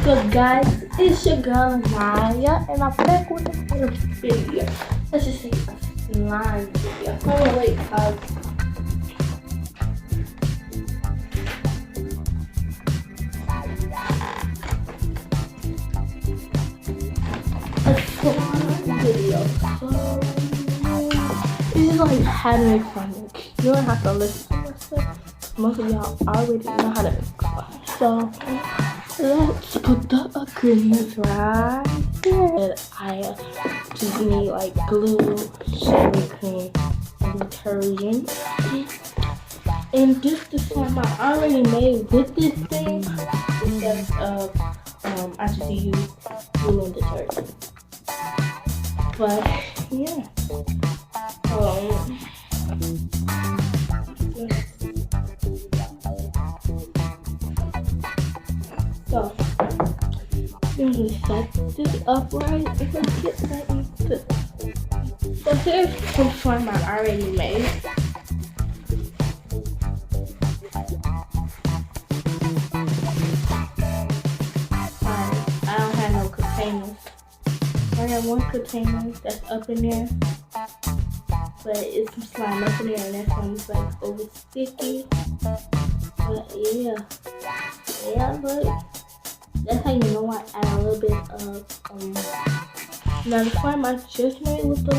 Good guys, it's your girl Maya, and I'm back with another video. Let's just say a slime video. Oh wait, a slime video. So this is like how to make slime. You don't have to listen to this. Most of y'all already know how to make slime. So let's put the ingredients right here. I just need like glue, shaving cream, and detergent. And this the slime I already made with this thing because of I just use glue and detergent. But yeah. So let me set this up right. Let's get that into. So here's some slime I already made. I don't have no containers. I have one container that's up in there, but it's some slime up in there, and that one's like over sticky. But yeah, but that's how you know I add a little bit of now the slime I just made with the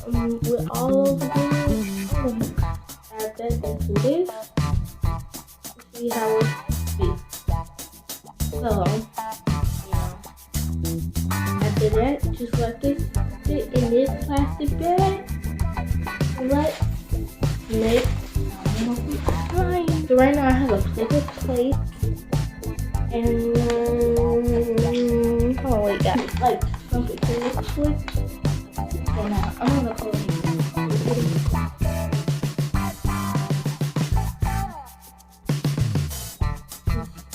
with all of the glue. I'm gonna add that into this. See how it fits. So after that, just let this sit in this plastic bag. Let's make slime. So right now I have a paper plate. And oh wait, guys, like something to this with. And I'm gonna put it.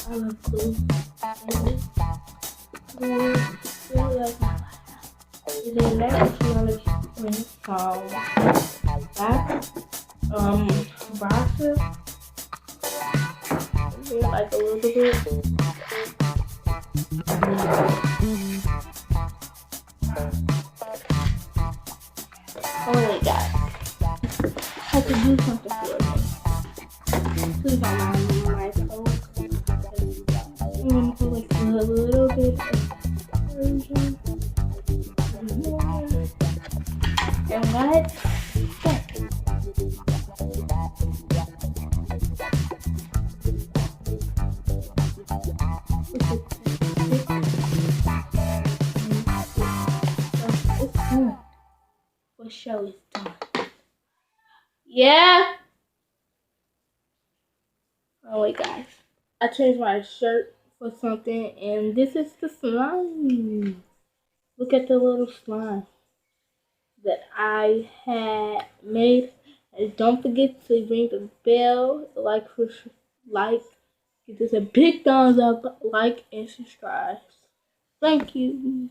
I love glue. And then next we're gonna bring some boxes. Like a little bit. Oh wait, guys, I could do something for you. Please don't mind me, my coat. I'm gonna put like a little bit of version. And what? For show is done. Yeah. Oh wait, guys, I changed my shirt for something, and this is the slime. Look at the little slime that I had made. And don't forget to ring the bell, give this a big thumbs up, like and subscribe. Thank you.